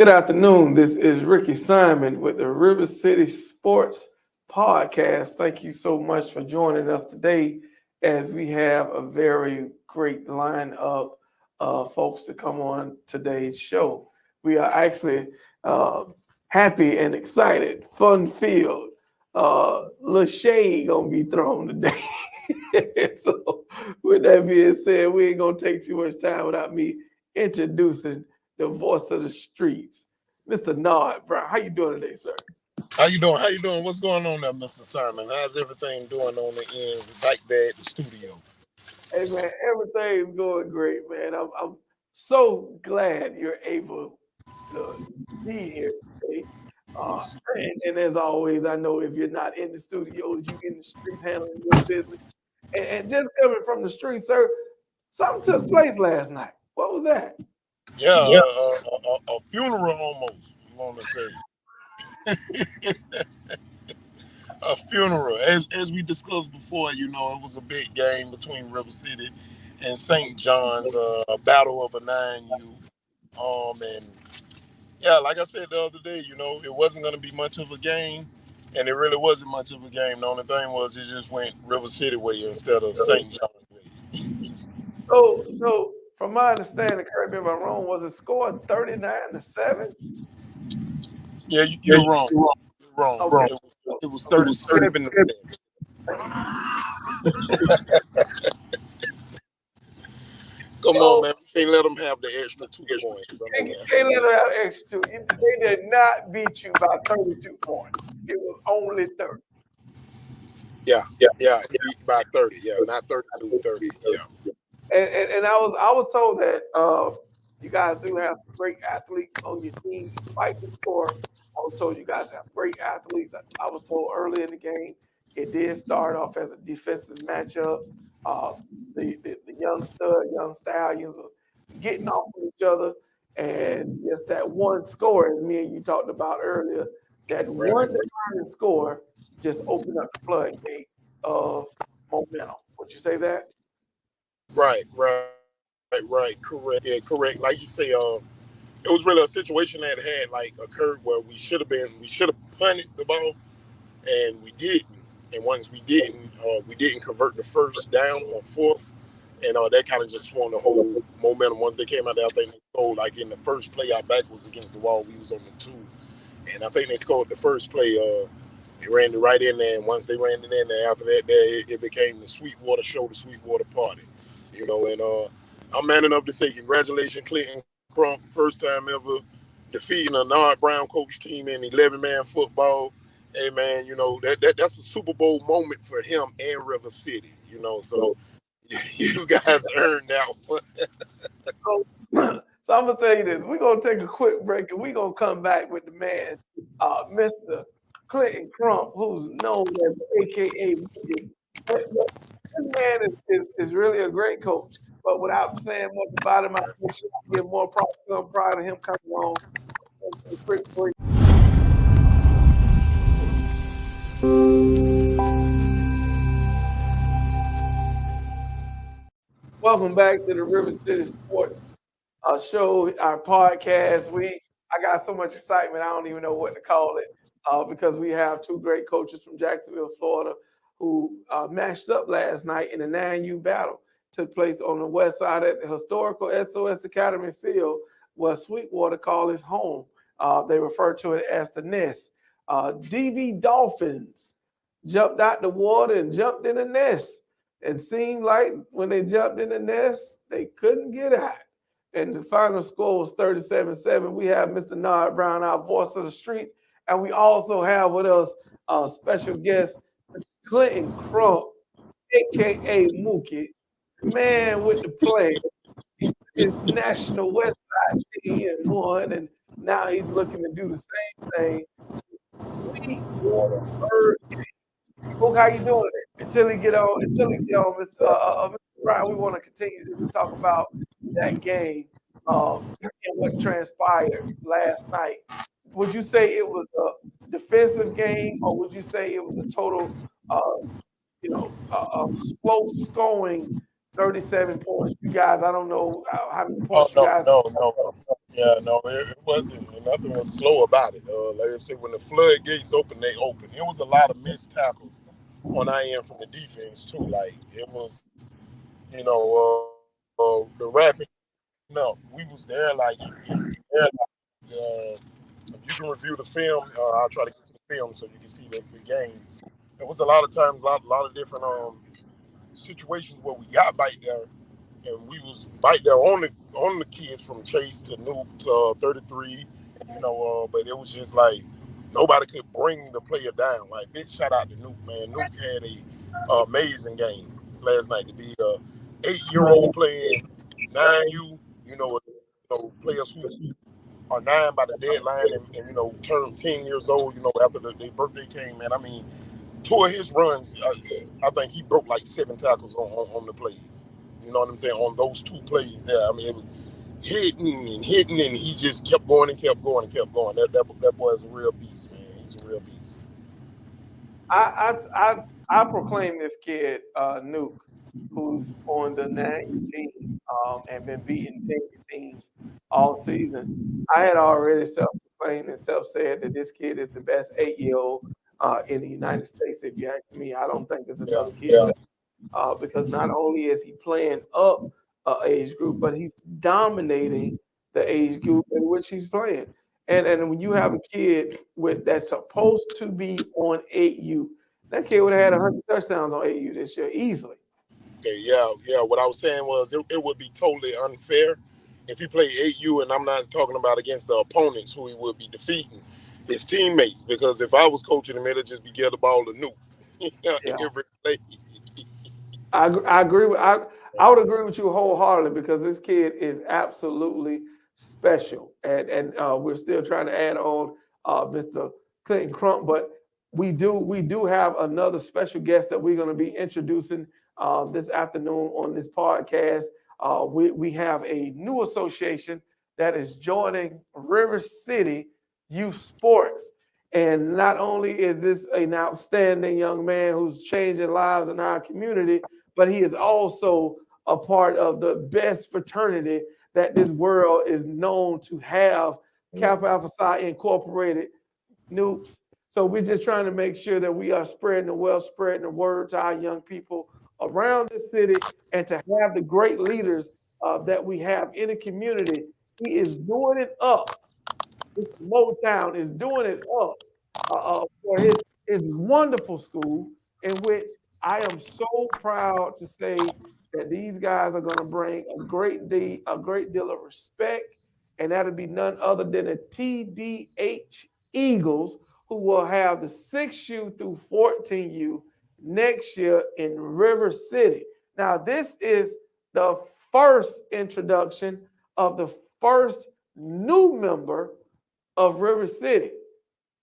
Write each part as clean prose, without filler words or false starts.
Good afternoon. This is Ricky Simon with the River City Sports Podcast. Thank you so much for joining us today as we have a very great lineup of folks to come on today's show. We are actually uh, happy and excited, fun filled. Little shade gonna be thrown today. So, with that being said, we ain't gonna take too much time without me introducing the voice of the streets, Mr. Nard Brown. How you doing today, sir? How you doing? How you doing? What's going on there, Mr. Simon? How's everything doing on the end back there at the studio? Hey man, everything's going great, man. I'm so glad you're able to be here today. And as always, I know if you're not in the studios, you in the streets handling your business. And just coming from the streets, sir, something took place last night. What was that? Yeah, a funeral almost. You want to say a funeral? As we discussed before, you know, it was a big game between River City and St. John's, a battle of a 9U. And yeah, like I said the other day, you know, it wasn't going to be much of a game, and it really wasn't much of a game. The only thing was it just went River City way instead of St. John's way. So from my understanding, correct me if I'm wrong, was it scored 39-7? Yeah, you're wrong. You're wrong. Okay. It was 37-7. Come on, man. We can't let them have the extra 2 points. Can't let them have extra 2. They did not beat you by 32 points. It was only 30. Yeah, by 30. Yeah, not 32, 30. Yeah. And I was told that you guys do have some great athletes on your team despite the score. I was told you guys have great athletes. I was told early in the game it did start off as a defensive matchup. The young stud, young stallions was getting off of each other, and just that one score, as me and you talked about earlier, that one determined score just opened up the floodgates of momentum. Would you say that? Right. Correct. Yeah, correct. Like you say, it was really a situation that had like occurred where we should have punted the ball, and we didn't. And once we didn't convert the first down on fourth, and that kind of just swung the whole momentum. Once they came out there, I think they scored like in the first play. Our back was against the wall. We was on the 2, and I think they scored the first play. They ran it right in there, and once they ran it in there, after that, it became the Sweetwater show, the Sweetwater party. You know, and I'm man enough to say congratulations, Clinton Crump, first time ever defeating a Nard Brown coach team in 11-man football. Hey man, you know that's a Super Bowl moment for him and River City. You know, so you guys earned that one. So I'm gonna tell you this: we're gonna take a quick break, and we're gonna come back with the man, Mr. Clinton Crump, who's known as AKA. This man is really a great coach. But without saying much about him, I make sure I give more props to him prior to him coming on. A quick break. Welcome back to the River City Sports show, our podcast. I got so much excitement, I don't even know what to call it, because we have 2 great coaches from Jacksonville, Florida, who matched up last night in a 9U battle. Took place on the west side at the historical SOS Academy Field, where Sweetwater called his home. They refer to it as the nest. DV Dolphins jumped out the water and jumped in the nest. And seemed like when they jumped in the nest, they couldn't get out. And the final score was 37-7. We have Mr. Nard Brown, our voice of the streets. And we also have with us a special guest, Mr. Clinton Crump, a.k.a. Mookie, man with the play. His National West Side team and won, and now he's looking to do the same thing. Sweetwater Bird. Mook, how you doing? Until he get on, Mr. Brown, we want to continue to talk about that game and what transpired last night. Would you say it was a defensive game, or would you say it was a total, slow scoring 37 points? You guys, I don't know how many points you guys. No. Yeah, no, it wasn't. Nothing was slow about it. Like I said, when the floodgates open, they open. It was a lot of missed tackles on our end from the defense too. Like it was, the wrapping up. We was there like it was there. If you can review the film, I'll try to get to the film so you can see the game. There was a lot of times, a lot of different situations where we got back there and we was right there on the kids from Chase to Nuke to 33, but it was just like nobody could bring the player down. Like big shout out to Nuke, man. Nuke had a amazing game last night to be a 8-year-old playing 9U, players who are 9 by the deadline and turned 10 years old, after their birthday came, man. I mean, two of his runs, I think he broke like 7 tackles on the plays. You know what I'm saying? On those 2 plays there. I mean, it was hitting, and he just kept going and kept going and kept going. That boy is a real beast, man. He's a real beast. I proclaim this kid, Nuke, who's on the 90 team and been beating teams all season. I had already self-proclaimed and self-said that this kid is the best 8-year-old in the United States. If you ask me, I don't think there's another kid because not only is he playing up age group, but he's dominating the age group in which he's playing. And when you have a kid that's supposed to be on 8U, that kid would have had 100 touchdowns on 8U this year easily. Okay, yeah. What I was saying was it would be totally unfair if he played 8U, and I'm not talking about against the opponents who he would be defeating, his teammates. Because if I was coaching him, it'd just be get the ball to Nuke every play. I agree with I would agree with you wholeheartedly because this kid is absolutely special, and we're still trying to add on Mr. Clinton Crump, but we do have another special guest that we're going to be introducing this afternoon on this podcast. We have a new association that is joining River City Youth Sports. And not only is this an outstanding young man who's changing lives in our community, but he is also a part of the best fraternity that this world is known to have, Kappa Alpha Psi Incorporated, Noops. So we're just trying to make sure that we are spreading the wealth, spreading the word to our young people around the city, and to have the great leaders that we have in the community. He is doing it up. This Motown is doing it up for his wonderful school, in which I am so proud to say that these guys are going to bring a great deal of respect, and that'll be none other than the TDH Eagles, who will have the 6U through 14U next year in River City. Now, this is the first introduction of the first new member of River City.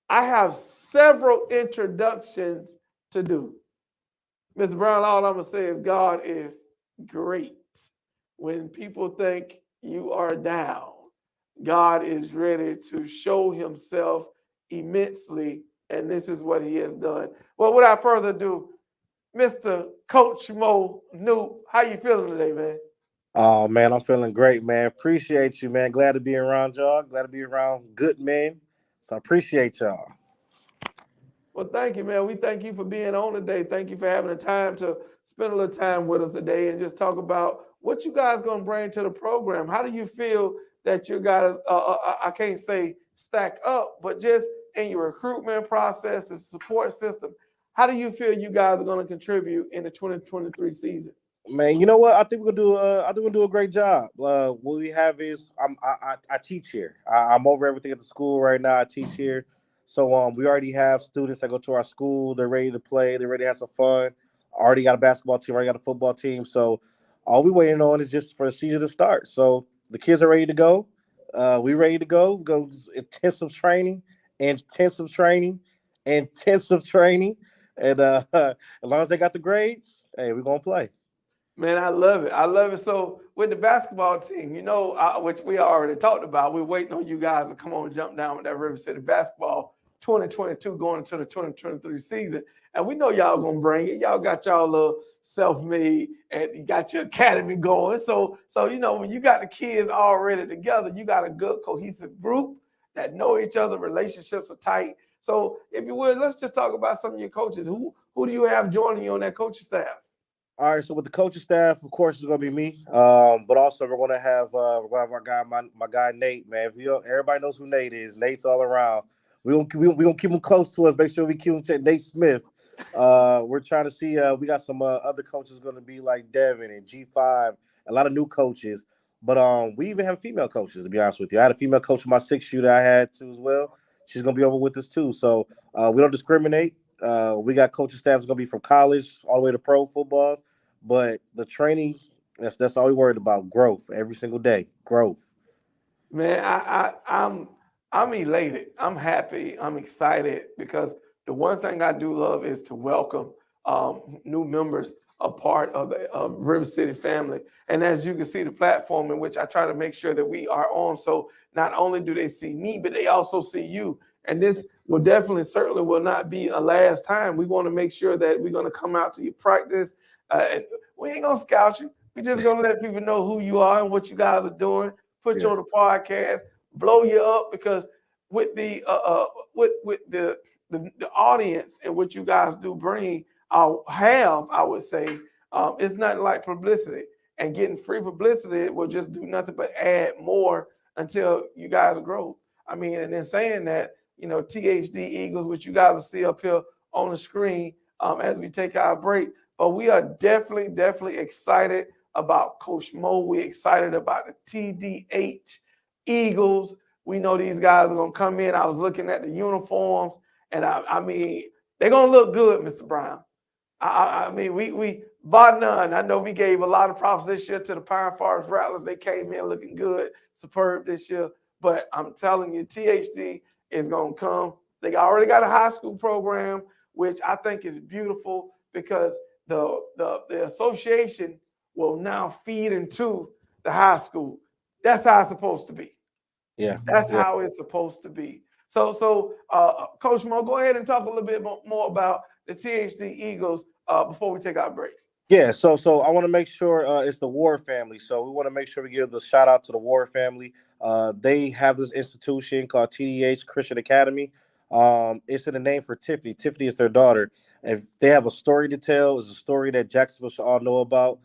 I have several introductions to do. Mr. Brown, all I'm going to say is God is great. When people think you are down, God is ready to show himself immensely, and this is what he has done. Well, without further ado, Mr. Coach Mo New, how you feeling today, man? Oh, man, I'm feeling great, man. Appreciate you, man. Glad to be around y'all. Glad to be around good men. So I appreciate y'all. Well, thank you, man. We thank you for being on today. Thank you for having the time to spend a little time with us today and just talk about what you guys going to bring to the program. How do you feel that you guys, I can't say stack up, but just in your recruitment process and support system, how do you feel you guys are going to contribute in the 2023 season? Man, you know what? I think we're gonna do a great job. What we have is I teach here. I'm over everything at the school right now. I teach here, so we already have students that go to our school. They're ready to play. They're ready to have some fun. Already got a basketball team. Already got a football team. So all we waiting on is just for the season to start. So the kids are ready to go. We ready to go. Go intensive training, and as long as they got the grades, hey, we're gonna play. Man, I love it. I love it. So with the basketball team, which we already talked about, we're waiting on you guys to come on and jump down with that River City basketball 2022 going into the 2023 season. And we know y'all gonna bring it. Y'all got y'all little self-made and you got your academy going. So when you got the kids already together, you got a good cohesive group that know each other, relationships are tight. So if you would, let's just talk about some of your coaches. Who do you have joining you on that coaching staff? All right, so with the coaching staff, of course, it's gonna be me. But also we're gonna have our guy, my guy Nate, man. Everybody knows who Nate is. Nate's all around. We gonna keep him close to us. Make sure we keep him. Nate Smith. We're trying to see. We got some other coaches going to be like Devin and G5. A lot of new coaches, but we even have female coaches. To be honest with you, I had a female coach in my 6U that I had too as well. She's going to be over with us too. So we don't discriminate. We got coaching staffs going to be from college all the way to pro football. But the training, that's all we worried about. Growth every single day. Growth. Man, I'm elated. I'm happy. I'm excited because the one thing I do love is to welcome new members a part of the River City family. And as you can see, the platform in which I try to make sure that we are on. So not only do they see me, but they also see you. And this will certainly will not be a last time. We want to make sure that we're going to come out to your practice. And we ain't going to scout you. We're just going to let people know who you are and what you guys are doing. Put you on the podcast, blow you up, because with the audience and what you guys do bring, I would say, it's nothing like publicity. And getting free publicity will just do nothing but add more until you guys grow. I mean, and in saying that, THD Eagles, which you guys will see up here on the screen as we take our break. But we are definitely excited about Coach Mo. We're excited about the TDH Eagles. We know these guys are going to come in. I was looking at the uniforms, and I mean, they're going to look good, Mr. Brown. I mean, we bar none. I know we gave a lot of props this year to the Pine Forest Rattlers. They came in looking good, superb this year. But I'm telling you, THC is going to come. They already got a high school program, which I think is beautiful because the association will now feed into the high school. That's how it's supposed to be. Yeah. That's how it's supposed to be. So Coach Mo, go ahead and talk a little bit more about the THD Eagles before we take our break. Yeah, so I want to make sure it's the Ward family. So we want to make sure we give the shout out to the Ward family. They have this institution called TDH Christian Academy. It's in the name for Tiffany. Tiffany is their daughter. If they have a story to tell, it's a story that Jacksonville should all know about.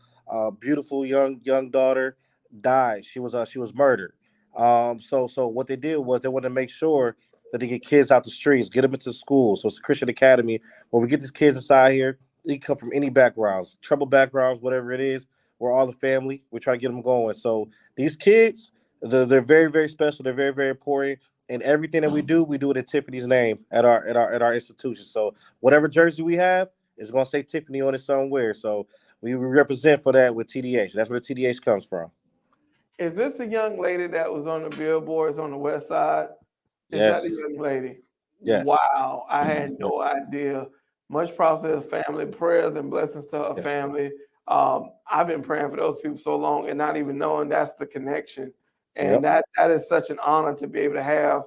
Beautiful young daughter died. She was murdered. So what they did was they wanted to make sure that they get kids out the streets, get them into school. So it's a Christian Academy where we get these kids inside here. They come from any backgrounds, trouble backgrounds, whatever it is. We're all the family. We're trying to get them going. So these kids, they're very, very special. They're very, very important. And everything that we do it in Tiffany's name at our institution. So whatever jersey we have is going to say Tiffany on it somewhere. So we represent for that with TDH. That's where the TDH comes from. Is this the young lady that was on the billboards on the west side? Is Yes. that the young lady? Yes. Wow. I had no idea. Much props to her family, prayers and blessings to her family. I've been praying for those people so long and not even knowing that's the connection. And that is such an honor to be able to have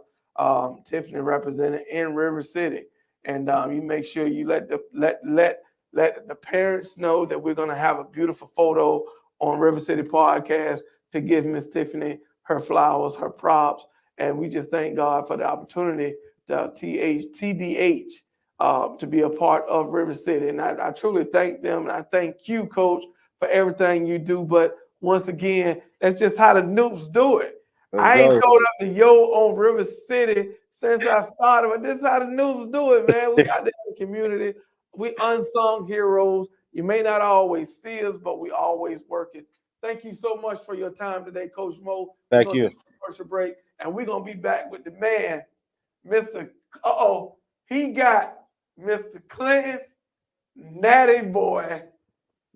Tiffany represented in River City. And you make sure you let the parents know that we're going to have a beautiful photo on River City Podcast to give Miss Tiffany her flowers, her props. And we just thank God for the opportunity to TDH to be a part of River City. And I truly thank them. And I thank you, Coach, for everything you do. But once again, that's just how the Noops do it. I ain't showed up to yo on River City since I started, but this is how the Noops do it, man. We got the community. We unsung heroes. You may not always see us, but we always working. Thank you so much for your time today, Coach Mo. Thank you. Commercial break, and we're gonna be back with the man, Mr. He got Mr. Clinton, Natty Boy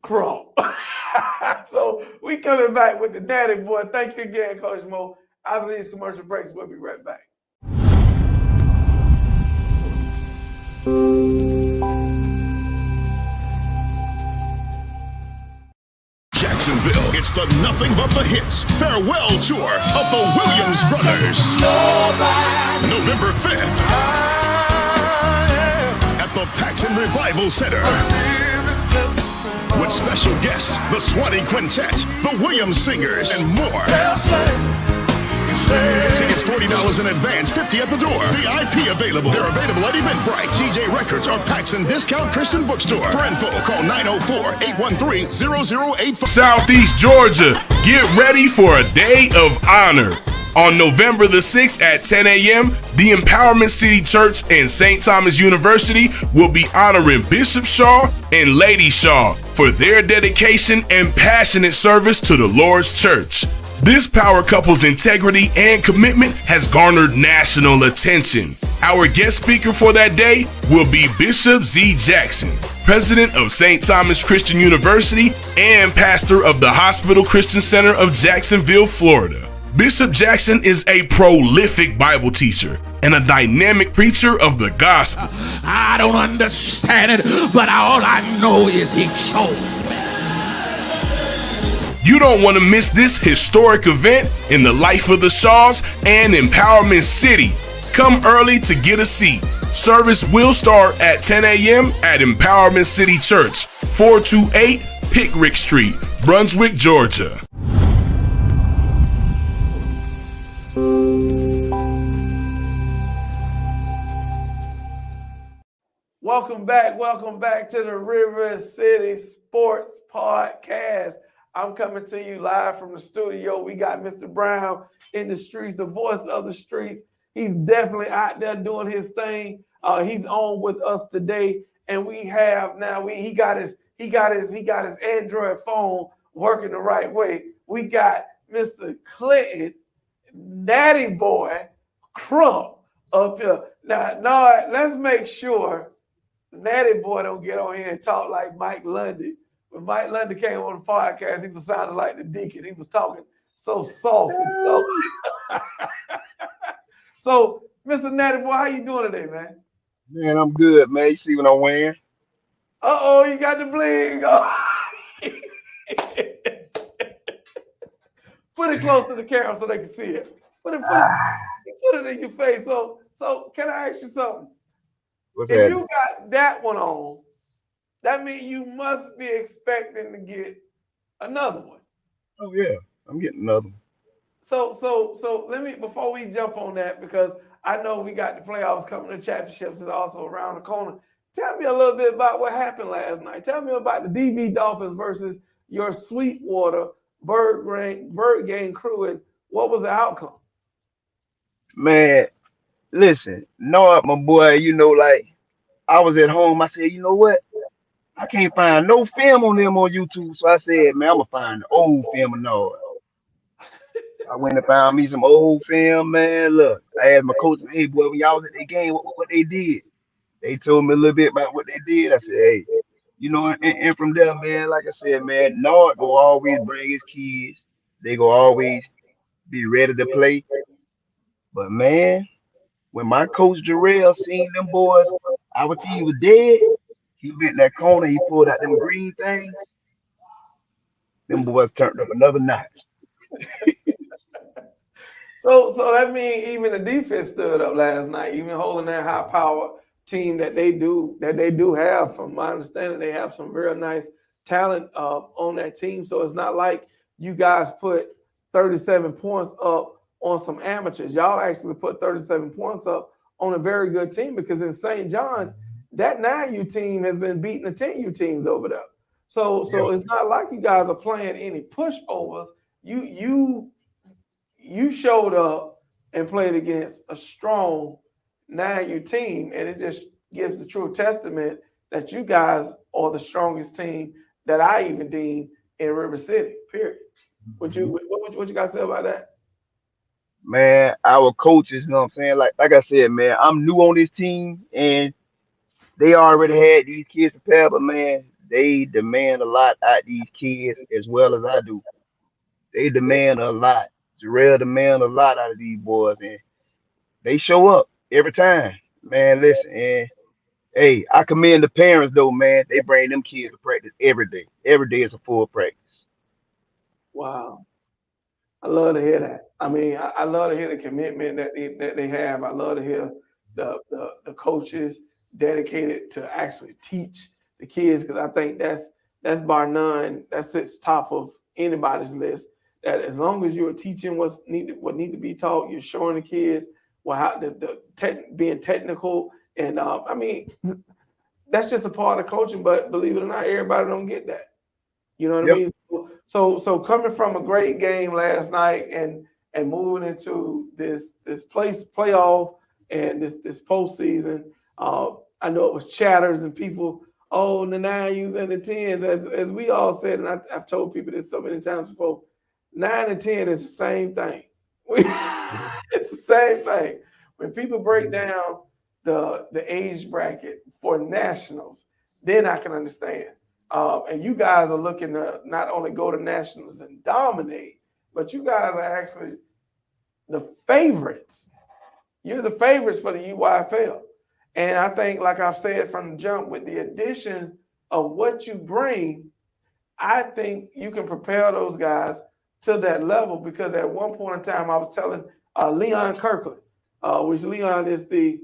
Crump. So we coming back with the Natty Boy. Thank you again, Coach Mo. After these commercial breaks, we'll be right back. Jacksonville, it's the Nothing But the Hits farewell tour of the Williams Brothers. November 5th. the Paxson Revival Center. With special guests, the Swanee Quintet, the Williams Singers, and more. Tickets $40 in advance, $50 at the door. VIP available. They're available at Eventbrite, TJ Records, or Paxson Discount Christian Bookstore. For info, call 904-813-0085. Southeast Georgia, get ready for a day of honor. On November the 6th at 10 a.m., the Empowerment City Church and St. Thomas University will be honoring Bishop Shaw and Lady Shaw for their dedication and passionate service to the Lord's church. This power couple's integrity and commitment has garnered national attention. Our guest speaker for that day will be Bishop Z. Jackson, president of St. Thomas Christian University and pastor of the Hospital Christian Center of Jacksonville, Florida. Bishop Jackson is a prolific Bible teacher and a dynamic preacher of the gospel. I don't understand it, but all I know is he chose me. You don't want to miss this historic event in the life of the Shaws and Empowerment City. Come early to get a seat. Service will start at 10 a.m. at Empowerment City Church, 428 Pickrick Street, Brunswick, Georgia. Welcome back to the River City Sports Podcast. I'm coming to you live from the studio. We got Mr. Brown in the streets, the voice of the streets. He's definitely out there doing his thing. He's on with us today, and we have now. He got his Android phone working the right way. We got Mr. Clinton, Natty Boy, Crump up here. Now, let's make sure Natty Boy don't get on here and talk like Mike Lundy. When Mike Lundy came on the podcast, he was sounding like the deacon. He was talking so soft and so. So, Mr. Natty Boy, how you doing today, man? Man, I'm good, man. You see what I'm wearing? Uh-oh, you got the bling. Oh. Put it close to the camera so they can see it. Put it in your face. So can I ask you something? If you got that one on, that means you must be expecting to get another one. Oh yeah, I'm getting another one. So let me, before we jump on that, because I know we got the playoffs coming, the championships is also around the corner. Tell me a little bit about what happened last night. Tell me about the DV Dolphins versus your Sweetwater Bird Gang crew, and what was the outcome? Man, listen, Noah, my boy, like I was at home. I said, you know what? I can't find no film on them on YouTube. So I said, man, I'm gonna find the old film of Noah. I went and found me some old film, man. Look, I asked my coach, hey boy, when y'all was at the game, what they did? They told me a little bit about what they did. I said, hey, and from there, man, like I said, man, Noah go always bring his kids. They go always be ready to play. But man, when my coach Jarrell seen them boys, our team was dead. He went in that corner, he pulled out them green things. Them boys turned up another notch. So that means even the defense stood up last night, even holding that high power team that they do have. From my understanding, they have some real nice talent on that team. So it's not like you guys put 37 points up on some amateurs. Y'all actually put 37 points up on a very good team, because in St. John's, that 9U team has been beating the 10U teams over there. So it's not like you guys are playing any pushovers. You showed up and played against a strong 9U team, and it just gives the true testament that you guys are the strongest team that I even deem in River City, period. What you guys say about that? Man, our coaches, you know what I'm saying? Like I said, man, I'm new on this team, and they already had these kids prepared, but man, they demand a lot out of these kids as well as I do. They demand a lot. Jarrell demand a lot out of these boys, and they show up every time. Man, listen, and hey, I commend the parents though, man. They bring them kids to practice every day. Every day is a full practice. Wow. I love to hear that. I mean, I love to hear the commitment that they have. I love to hear the coaches, dedicated to actually teach the kids, because I think that's bar none, that sits top of anybody's list. That as long as you're teaching what need to be taught, you're showing the kids how being technical, and I mean, that's just a part of coaching. But believe it or not, everybody don't get that. You know what I mean? So coming from a great game last night and moving into this playoff and this postseason, I know it was chatters and people, oh, the 9Us and the 10s, as we all said, and I've told people this so many times before, 9 and 10 is the same thing. It's the same thing. When people break down the age bracket for nationals, then I can understand. And you guys are looking to not only go to nationals and dominate, but you guys are actually the favorites. You're the favorites for the UYFL. And I think, like I've said from the jump, with the addition of what you bring, I think you can prepare those guys to that level, because at one point in time, I was telling Leon Kirkland, which Leon is the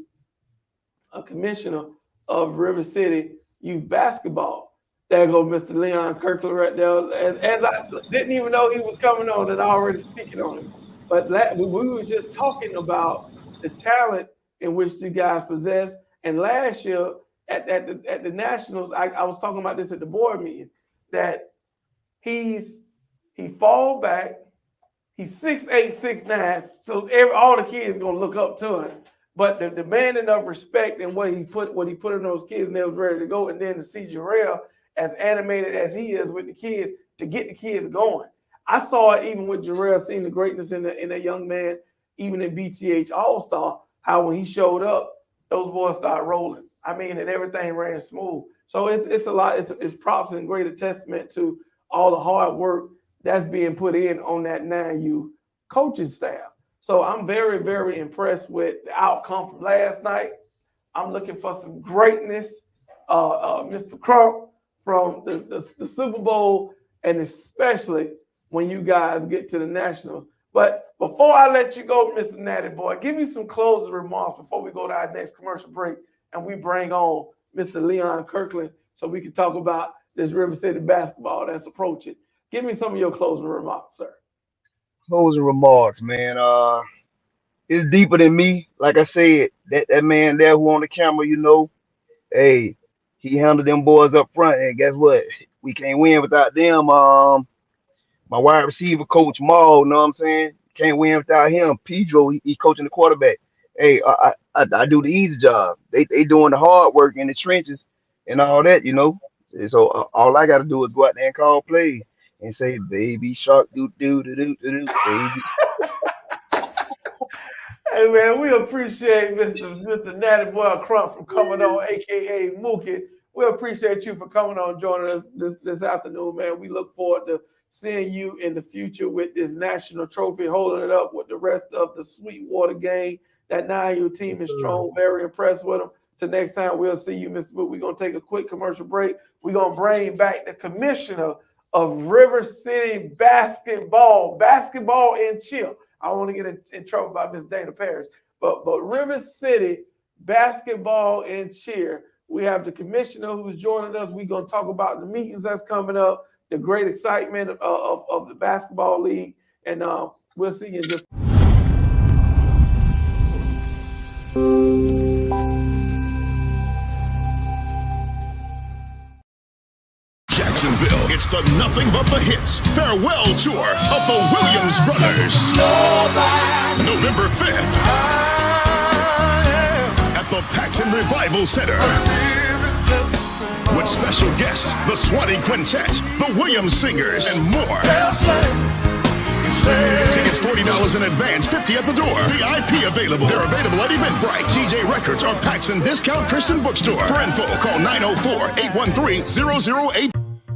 commissioner of River City Youth Basketball. There goes Mr. Leon Kirkland right there. As I didn't even know he was coming on and already speaking on him. But we were just talking about the talent in which the guys possess. And last year at the Nationals, I was talking about this at the board meeting, that he fall back, he's 6'8", 6'9", so all the kids are gonna look up to him. But the demanding of respect and what he put in those kids, and they was ready to go. And then to see Jarrell, as animated as he is with the kids, to get the kids going. I saw it even with Jarrell, seeing the greatness in a young man, even in BTH All-Star, how when he showed up, those boys started rolling. I mean, and everything ran smooth. So it's a lot. It's props and great testament to all the hard work that's being put in on that 9U coaching staff. So I'm very, very impressed with the outcome from last night. I'm looking for some greatness. Mr. Crump from the Super Bowl, and especially when you guys get to the Nationals. But before I let you go, Mr. Natty Boy, give me some closing remarks before we go to our next commercial break and we bring on Mr. Leon Kirkland so we can talk about this River City basketball that's approaching. Give me some of your closing remarks, sir. Closing remarks, man. It's deeper than me. Like I said, that man there who on the camera, hey, he handled them boys up front, and guess what? We can't win without them. My wide receiver coach Maul, know what I'm saying? Can't win without him. Pedro, he coaching the quarterback. Hey, I do the easy job. They doing the hard work in the trenches and all that, And so all I got to do is go out there and call plays and say, baby shark, do, baby. Hey, man, we appreciate Mr. Natty Boy Crump for coming on, a.k.a. Mookie. We appreciate you for coming on, joining us this afternoon, man. We look forward to seeing you in the future with this national trophy, holding it up with the rest of the Sweetwater gang. That 9U team is strong, very impressed with them. Till next time, we'll see you, Mr. Book. We're going to take a quick commercial break. We're going to bring back the commissioner of River City basketball and chill. I don't want to get in trouble by Miss Dana Parrish, but River City basketball and cheer. We have the commissioner who's joining us. We're going to talk about the meetings that's coming up, the great excitement of the basketball league, and we'll see you in just. Jacksonville, it's the Nothing But the Hits farewell tour of the Williams Brothers. November 5th at the Paxson Revival Center. With special guests, the Swanee Quintet, the Williams Singers, and more. Tickets $40 in advance, $50 at the door. VIP available. They're available at Eventbrite, CJ Records, or Paxson Discount Christian Bookstore. For info, call 904-813-008.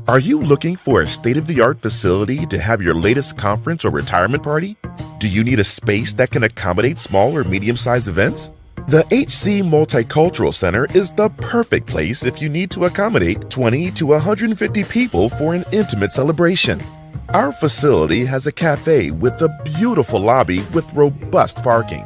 Are you looking for a state-of-the-art facility to have your latest conference or retirement party? Do you need a space that can accommodate small or medium-sized events? The HC Multicultural Center is the perfect place if you need to accommodate 20 to 150 people for an intimate celebration. Our facility has a cafe with a beautiful lobby with robust parking.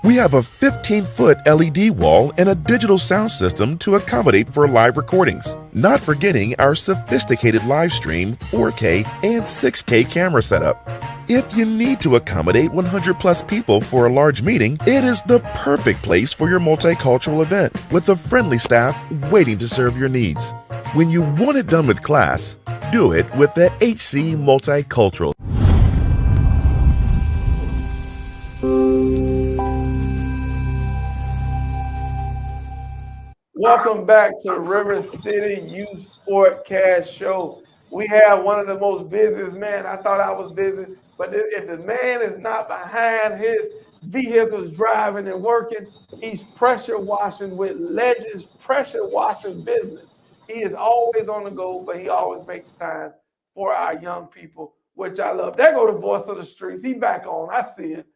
We have a 15-foot LED wall and a digital sound system to accommodate for live recordings, not forgetting our sophisticated live stream, 4K, and 6K camera setup. If you need to accommodate 100 plus people for a large meeting, it is the perfect place for your multicultural event with a friendly staff waiting to serve your needs. When you want it done with class, do it with the HC Multicultural. Welcome back to River City Youth Sportcast Show. We have one of the most busiest men. I thought I was busy, but if the man is not behind his vehicles driving and working, he's pressure washing with Legends Pressure Washing Business. He is always on the go, but he always makes time for our young people, which I love. There go the voice of the streets. He back on. I see it.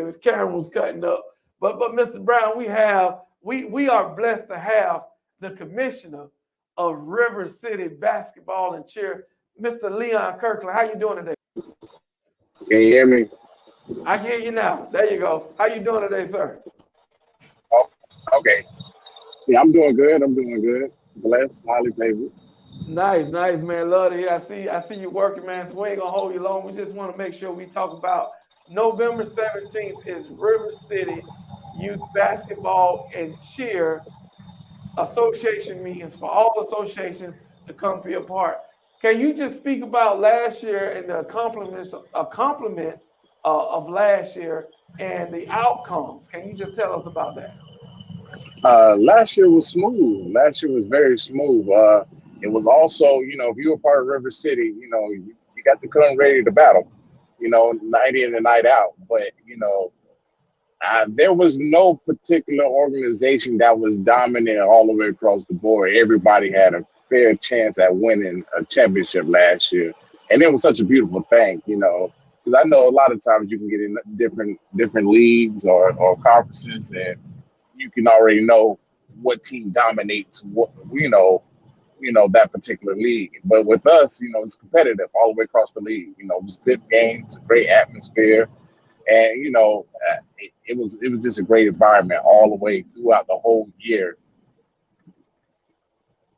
His camera was cutting up. But Mr. Brown, we are blessed to have the commissioner of River City basketball and cheer, Mr. Leon Kirkland. How you doing today? Can you hear me? I can hear you now. There you go. How you doing today, sir? Oh, okay. Yeah, I'm doing good. Blessed, highly favored. Nice, man. Love to hear. I see you working, man. So we ain't gonna hold you long. We just want to make sure we talk about November 17th is River City Youth Basketball and Cheer Association meetings for all associations to come be a part. Can you just speak about last year and the accomplishments of last year and the outcomes? Can you just tell us about that? Last year was smooth. Last year was very smooth. It was also, if you were part of River City, you got to come ready to battle, night in and night out. But, there was no particular organization that was dominant all the way across the board. Everybody had a fair chance at winning a championship last year. And it was such a beautiful thing, because I know a lot of times you can get in different leagues or conferences, and you can already know what team dominates that particular league. But with us, it's competitive all the way across the league. It was good games, great atmosphere. And, it was just a great environment all the way throughout the whole year.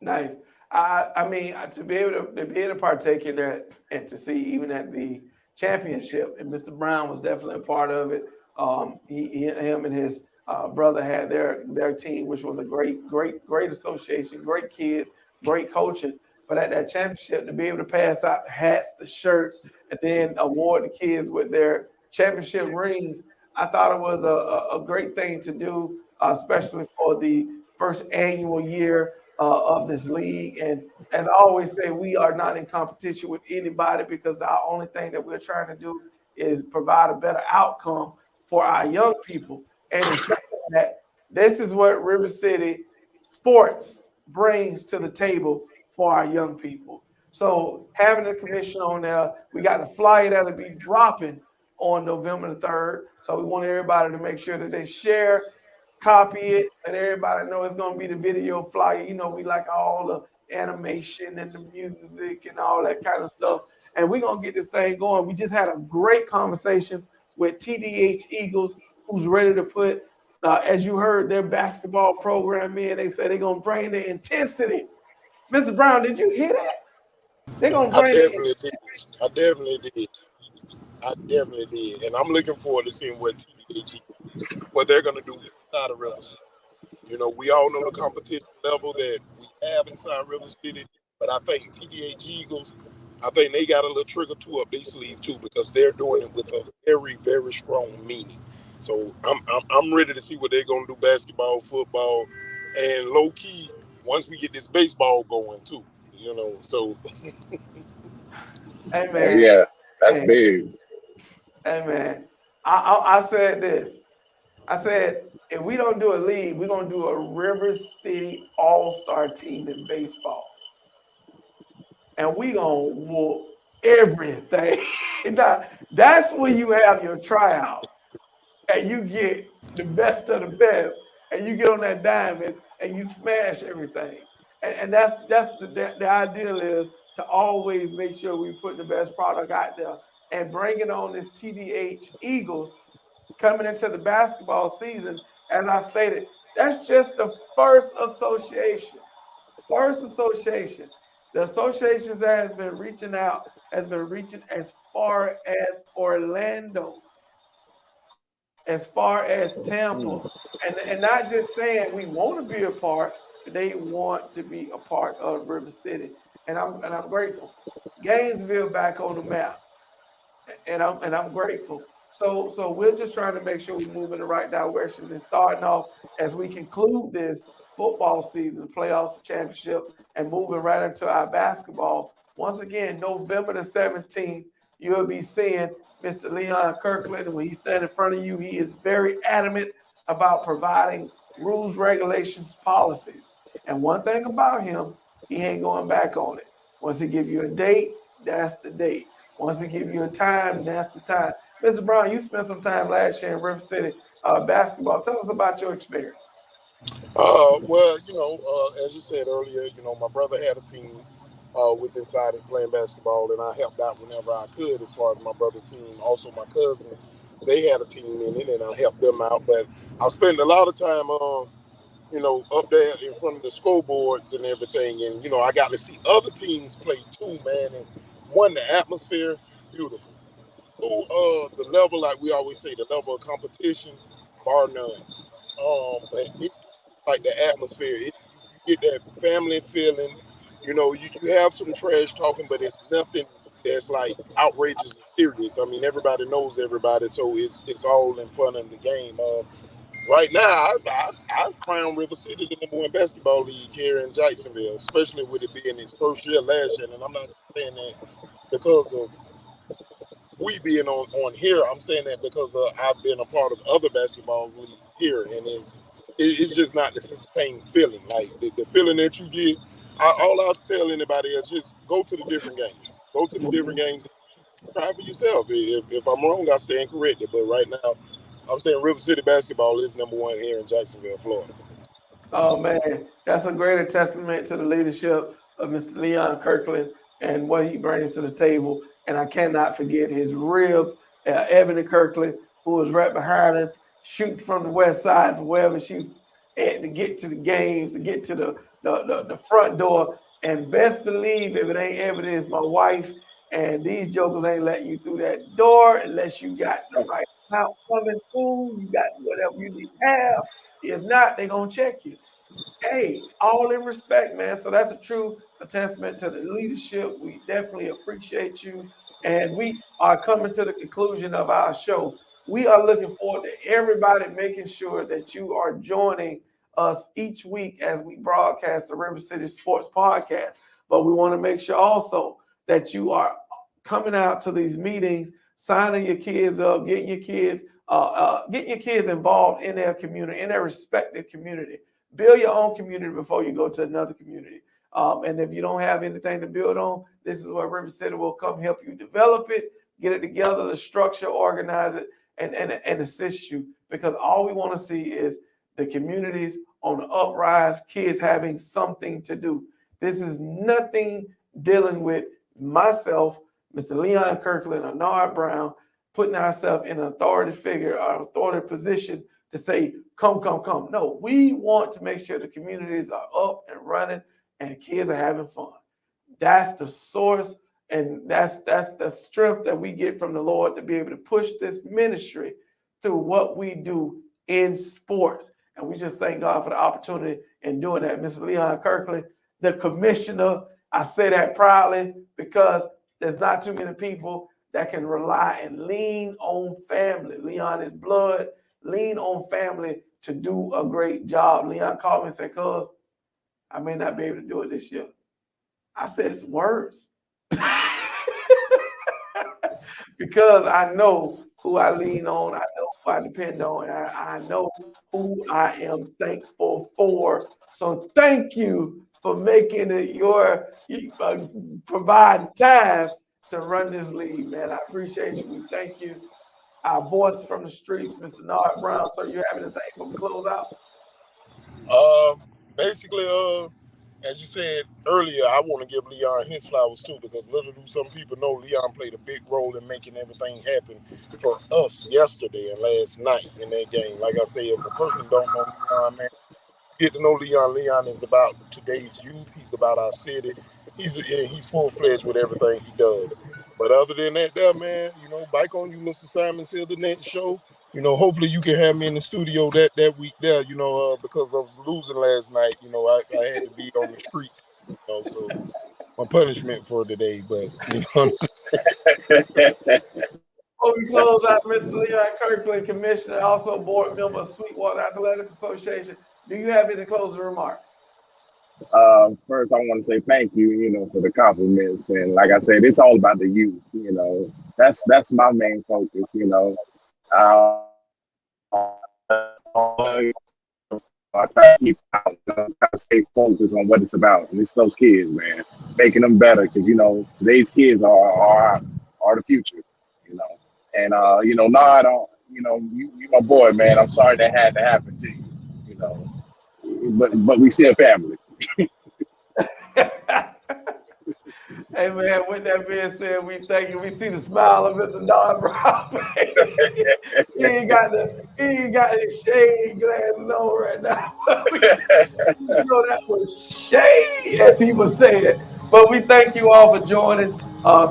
Nice. I mean, to be able to partake in that and to see even at the championship, and Mr. Brown was definitely a part of it. Him and his brother had their team, which was a great association, great kids, great coaching. But at that championship, to be able to pass out hats, the shirts, and then award the kids with their championship rings, I thought it was a great thing to do, especially for the first annual year of this league. And as I always say, we are not in competition with anybody, because our only thing that we're trying to do is provide a better outcome for our young people. And it's something that this is what River City sports brings to the table for our young people. So having the commission on there, we got the flyer that'll be dropping on November the 3rd. So we want everybody to make sure that they share, copy it, and everybody know it's going to be the video flyer. We like all the animation and the music and all that kind of stuff. And we're going to get this thing going. We just had a great conversation with TDH Eagles, who's ready to put, as you heard, their basketball program in. They said they're going to bring the intensity. Mr. Brown, did you hear that? They're going to bring I definitely did. And I'm looking forward to seeing what they're going to do inside of River City. We all know the competition level that we have inside River City, but I think TDH Eagles, I think they got a little trigger too up their sleeve too, because they're doing it with a very, very strong meaning. So I'm ready to see what they're going to do, basketball, football, and low key, once we get this baseball going too, so. Hey, man. Yeah, that's big. Hey, man, I said this. I said, if we don't do a league, we're going to do a River City all-star team in baseball. And we going to whoop everything. Now, that's when you have your tryouts and you get the best of the best, and you get on that diamond and you smash everything. And that's the ideal is to always make sure we put the best product out there. And bringing on this TDH Eagles, coming into the basketball season, as I stated, that's just the first association. First association. The associations that has been reaching out has been reaching as far as Orlando, as far as Tampa, and not just saying we want to be a part, they want to be a part of River City, and I'm grateful. Gainesville back on the map, and I'm grateful. So we're just trying to make sure we move in the right direction and starting off as we conclude this football season, playoffs, championship, and moving right into our basketball. Once again, November the 17th, you'll be seeing Mr. Leon Kirkland. When he stands in front of you, he is very adamant about providing rules, regulations, policies. And one thing about him, he ain't going back on it. Once he give you a date, that's the date. Once he give you a time, that's the time. Mr. Brown, you spent some time last year in River City basketball. Tell us about your experience. Well, as you said earlier, my brother had a team with Inside and playing basketball, and I helped out whenever I could as far as my brother's team. Also, my cousins, they had a team in it, and I helped them out. But I spent a lot of time, up there in front of the scoreboards and everything. And, I got to see other teams play too, man. And one, the atmosphere, beautiful. The level, like we always say, the level of competition, bar none. Like the atmosphere, you get that family feeling. You have some trash talking, but it's nothing that's like outrageous and serious. I mean, everybody knows everybody, so it's all in fun of the game. Right now, I crown River City the #1 basketball league here in Jacksonville, especially with it being his first year last year. And I'm not saying that because of we being on here. I'm saying that because I've been a part of other basketball leagues here, and it's just not the same feeling. Like the feeling that you get. All I'll tell anybody is just go to the different games. Go to the different games. Try for yourself. If I'm wrong, I stand corrected. But right now, I'm saying River City basketball is #1 here in Jacksonville, Florida. Oh, man, that's a great testament to the leadership of Mr. Leon Kirkland and what he brings to the table. And I cannot forget his rib, Ebony Kirkland, who was right behind him, shooting from the west side from wherever she had to get to the games, to get to the front door. And best believe if it ain't Ebony, it's my wife. And these jokers ain't letting you through that door unless you got the right amount coming through, you got whatever you need to have. If not, they're going to check you. Hey, all in respect, man. So that's a true testament to the leadership. We definitely appreciate you. And we are coming to the conclusion of our show. We are looking forward to everybody making sure that you are joining us each week as we broadcast the River City Sports Podcast. But we want to make sure also that you are coming out to these meetings, signing your kids up, getting your kids involved in their community, in their respective community. Build your own community before you go to another community. And if you don't have anything to build on, this is where River City will come help you develop it, get it together, the structure, organize it, and assist you. Because all we want to see is the communities on the uprise, kids having something to do. This is nothing dealing with myself, Mr. Leon Kirkland, or Nard Brown, putting ourselves in an authority figure or authority position to say, come. No, we want to make sure the communities are up and running and kids are having fun. That's the source, and that's the strength that we get from the Lord to be able to push this ministry through what we do in sports. And we just thank God for the opportunity in doing that. Mr. Leon Kirkland, the commissioner, I say that proudly because there's not too many people that can rely and lean on family. Leon is blood, lean on family to do a great job. Leon called me and said, cuz, I may not be able to do it this year. I said some words. Because I know who I lean on, I know who I depend on, and I know who I am thankful for. So thank you for making it your providing time to run this league, man. I appreciate you. We thank you. Our voice from the streets, Mr. Nard Brown. So you have anything for me to close out? Basically, as you said earlier, I want to give Leon his flowers too, because little do some people know Leon played a big role in making everything happen for us yesterday and last night in that game. Like I say, if a person don't know Leon, man, get to know Leon. Leon is about today's youth. He's about our city. He's full-fledged with everything he does. But other than that, there, man, bike on you, Mr. Simon, till the next show. Hopefully you can have me in the studio that week there, because I was losing last night. I had to be on the streets, so my punishment for today. But, Before we close out, Mr. Leon Kirkland, Commissioner, also board member of Sweetwater Athletic Association, do you have any closing remarks? First, I want to say thank you, for the compliments. And like I said, it's all about the youth, That's my main focus, I try to stay focused on what it's about. And it's those kids, man, making them better. Because, today's kids are the future, And, no, I don't, you my boy, man. I'm sorry that had to happen to you, But we still family. Hey man, with that being said, we thank you. We see the smile of Mr. Don Brown. he ain't got his shade glasses on right now. That was shade, as he was saying. But we thank you all for joining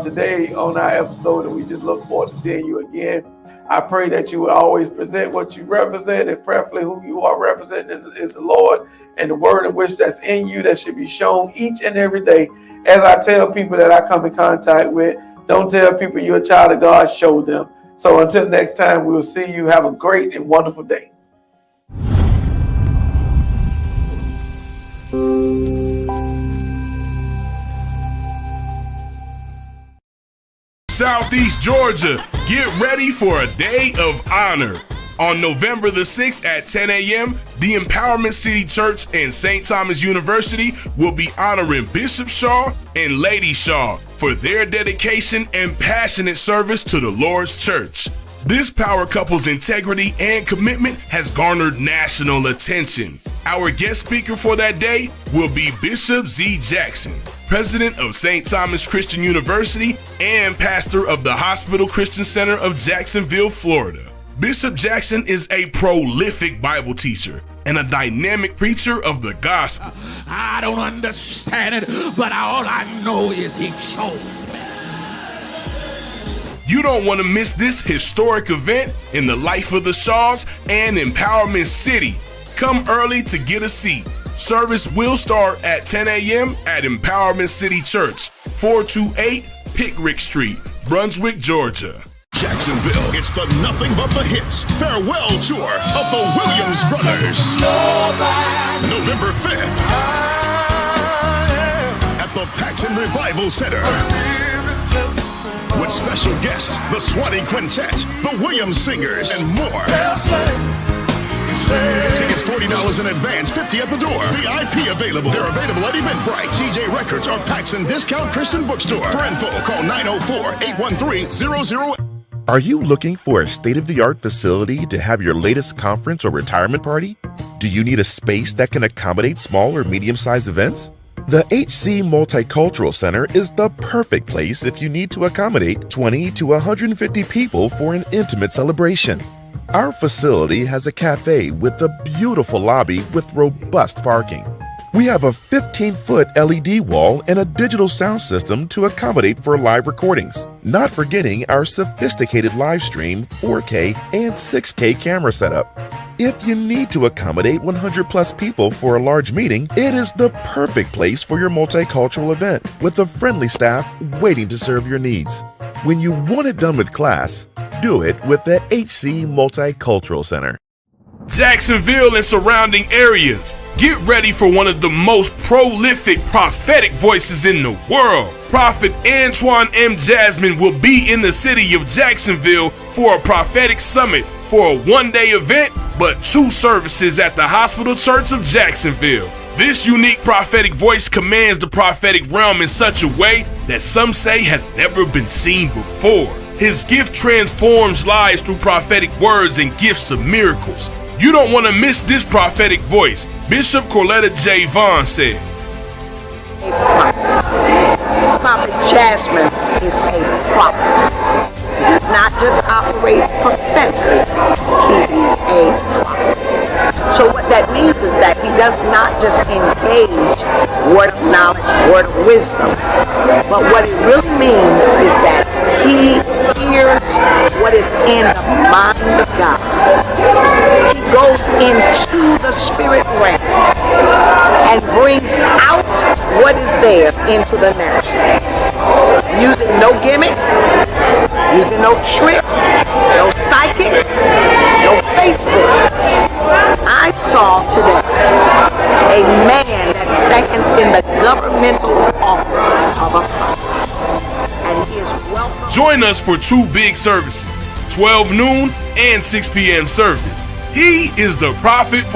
today on our episode, and we just look forward to seeing you again. I pray that you would always present what you represent, and preferably who you are representing is the Lord and the word in which that's in you that should be shown each and every day. As I tell people that I come in contact with, don't tell people you're a child of God, show them. So until next time, we'll see you. Have a great and wonderful day. Southeast Georgia, get ready for a day of honor. On November the 6th at 10 a.m., the Empowerment City Church and St. Thomas University will be honoring Bishop Shaw and Lady Shaw for their dedication and passionate service to the Lord's church. This power couple's integrity and commitment has garnered national attention. Our guest speaker for that day will be Bishop Z. Jackson, president of St. Thomas Christian University and pastor of the Hospital Christian Center of Jacksonville, Florida. Bishop Jackson is a prolific Bible teacher and a dynamic preacher of the gospel. I don't understand it, but all I know is he chose me. You don't want to miss this historic event in the life of the Shaws and Empowerment City. Come early to get a seat. Service will start at 10 a.m. at Empowerment City Church, 428 Pickrick Street, Brunswick, Georgia. Jacksonville, it's the Nothing But the Hits farewell tour of the Williams Brothers. November 5th at the Paxson Revival Center. With special guests, the Swanee Quintet, the Williams Singers, and more. Tickets $40 in advance, $50 at the door. VIP available. They're available at Eventbrite, CJ Records, or Paxson Discount Christian Bookstore. For info, call 904-813-00. Are you looking for a state-of-the-art facility to have your latest conference or retirement party? Do you need a space that can accommodate small or medium-sized events? The HC Multicultural Center is the perfect place if you need to accommodate 20 to 150 people for an intimate celebration. Our facility has a cafe with a beautiful lobby with robust parking. We have a 15-foot LED wall and a digital sound system to accommodate for live recordings, not forgetting our sophisticated live stream, 4K, and 6K camera setup. If you need to accommodate 100 plus people for a large meeting, it is the perfect place for your multicultural event with a friendly staff waiting to serve your needs. When you want it done with class, do it with the HC Multicultural Center. Jacksonville and surrounding areas, get ready for one of the most prolific prophetic voices in the world. Prophet Antoine M. Jasmine will be in the city of Jacksonville for a prophetic summit for a one-day event, but 2 services at the Hospital Church of Jacksonville. This unique prophetic voice commands the prophetic realm in such a way that some say has never been seen before. His gift transforms lives through prophetic words and gifts of miracles. You don't want to miss this prophetic voice, Bishop Corletta J. Vaughn said. a prophet. Prophet Jasmine is a prophet. He does not just operate prophetically, he is a prophet. So what that means is that he does not just engage word of knowledge, word of wisdom, but what it really means is that he hears what is in the mind of God. He goes into the spirit realm and brings out what is there into the natural, using no gimmicks, using no tricks, no psychics, no Facebook. I saw today a man that stands in the governmental office of a prophet, and he is welcome. Join us for two big services, 12 noon and 6 p.m. service. He is the prophet